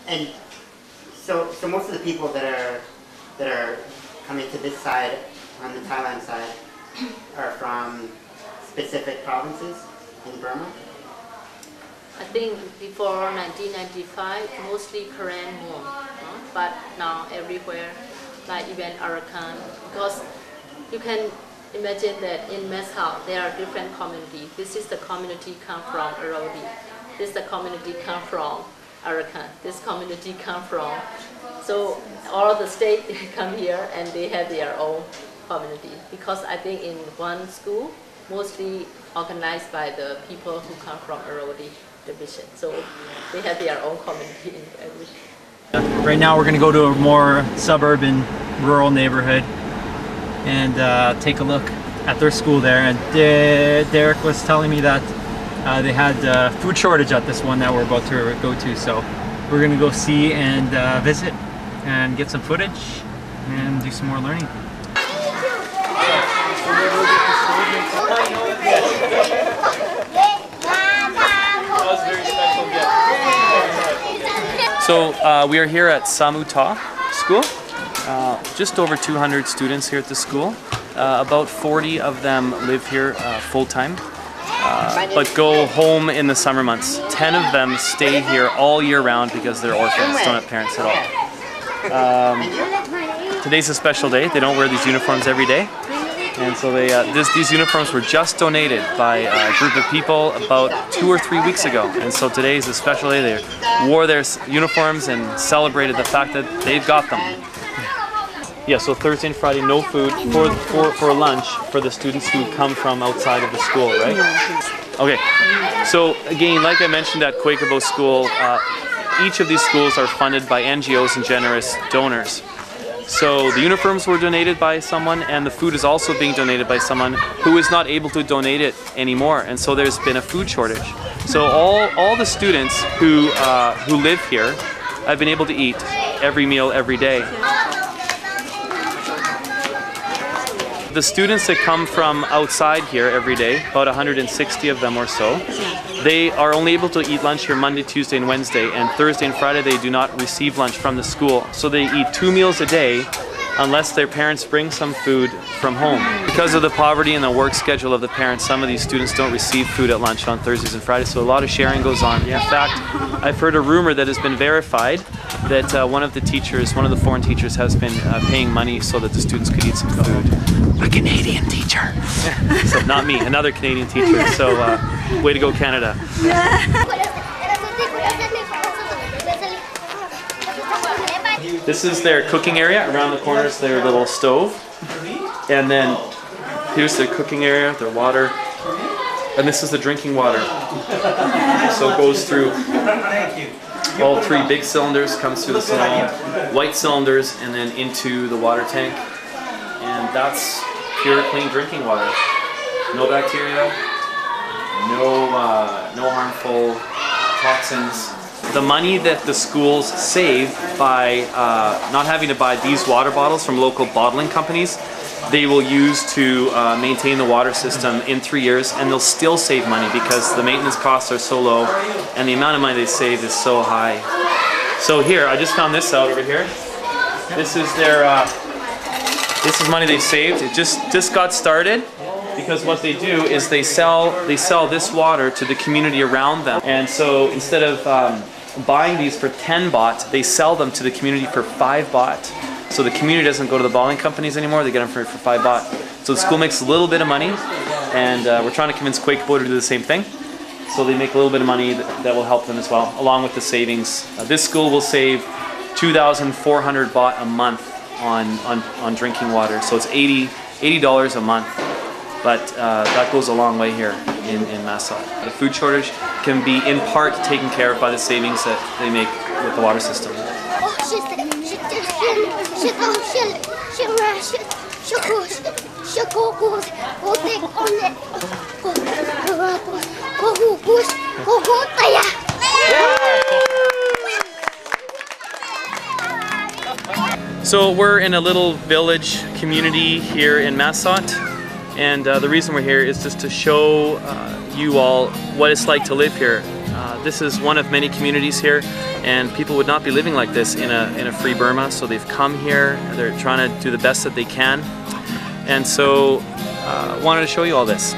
And so most of the people that are coming to this side, on the Thailand side, are from specific provinces in Burma? I think before 1995, mostly Korean more, but now everywhere, like even Arakan, because you can imagine that in Mess House there are different communities. This is the community come from Arodi. This is the community come from Arakan. This community come from. So all of the state come here and they have their own community. Because I think in one school, mostly organized by the people who come from Arodi division. So they have their own community in every. Right now we're going to go to a more suburban, rural neighborhood and take a look at their school there. And Derek was telling me that they had food shortage at this one that we're about to go to. So we're going to go see and visit and get some footage and do some more learning. So we are here at Samuta School. Just over 200 students here at the school. About 40 of them live here full-time, but go home in the summer months. 10 of them stay here all year round because they're orphans, don't have parents at all. Today's a special day. They don't wear these uniforms every day. And so these uniforms were just donated by a group of people about 2 or 3 weeks ago. And so today is a special day. They wore their uniforms and celebrated the fact that they've got them. Yeah, so Thursday and Friday, no food for lunch for the students who come from outside of the school, right? Okay, so again, like I mentioned at Quakerbo School, each of these schools are funded by NGOs and generous donors. So the uniforms were donated by someone, and the food is also being donated by someone who is not able to donate it anymore, and so there's been a food shortage. So all the students who live here have been able to eat every meal every day. The students that come from outside here every day, about 160 of them or so, they are only able to eat lunch here Monday, Tuesday, and Wednesday, and Thursday and Friday they do not receive lunch from the school. So they eat 2 meals a day unless their parents bring some food from home. Because of the poverty and the work schedule of the parents, some of these students don't receive food at lunch on Thursdays and Fridays, so a lot of sharing goes on. In fact, I've heard a rumor that has been verified that one of the foreign teachers has been paying money so that the students could eat some food. A Canadian teacher. So not me, another Canadian teacher. So way to go, Canada. This is their cooking area. Around the corner is their little stove. And then here's their cooking area, their water. And this is the drinking water. So it goes through all 3 big cylinders, comes through the small white cylinders, and then into the water tank. And that's pure, clean drinking water. No bacteria, no harmful toxins. The money that the schools save by not having to buy these water bottles from local bottling companies, they will use to maintain the water system in 3 years, and they'll still save money because the maintenance costs are so low and the amount of money they save is so high. So here, I just found this out over here. This is their this is money they saved. It just got started because what they do is they sell this water to the community around them. And so instead of buying these for 10 baht, they sell them to the community for 5 baht. So the community doesn't go to the bottling companies anymore, they get them for 5 baht. So the school makes a little bit of money, and we're trying to convince Quakerbo to do the same thing. So they make a little bit of money that will help them as well, along with the savings. This school will save 2,400 baht a month on drinking water. So it's $80 a month. But that goes a long way here in Masot. The food shortage can be in part taken care of by the savings that they make with the water system. So we're in a little village community here in Masot. And the reason we're here is just to show you all what it's like to live here. this is one of many communities here, and people would not be living like this in a free Burma. So they've come here. They're trying to do the best that they can, and so wanted to show you all this.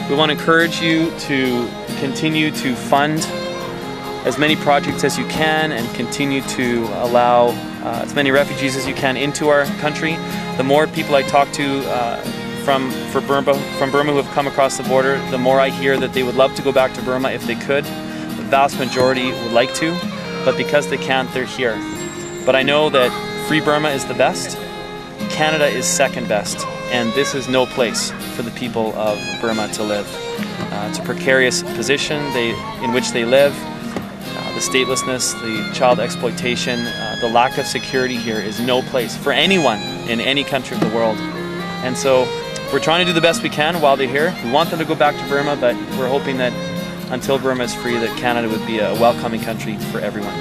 We want to encourage you to continue to fund as many projects as you can and continue to allow as many refugees as you can into our country. The more people I talk to from Burma who have come across the border, the more I hear that they would love to go back to Burma if they could. The vast majority would like to, but because they can't, they're here. But I know that free Burma is the best, Canada is second best, and this is no place for the people of Burma to live. It's a precarious position in which they live. The statelessness, the child exploitation, the lack of security here is no place for anyone in any country of the world. And so we're trying to do the best we can while they're here. We want them to go back to Burma, but we're hoping that until Burma is free, that Canada would be a welcoming country for everyone.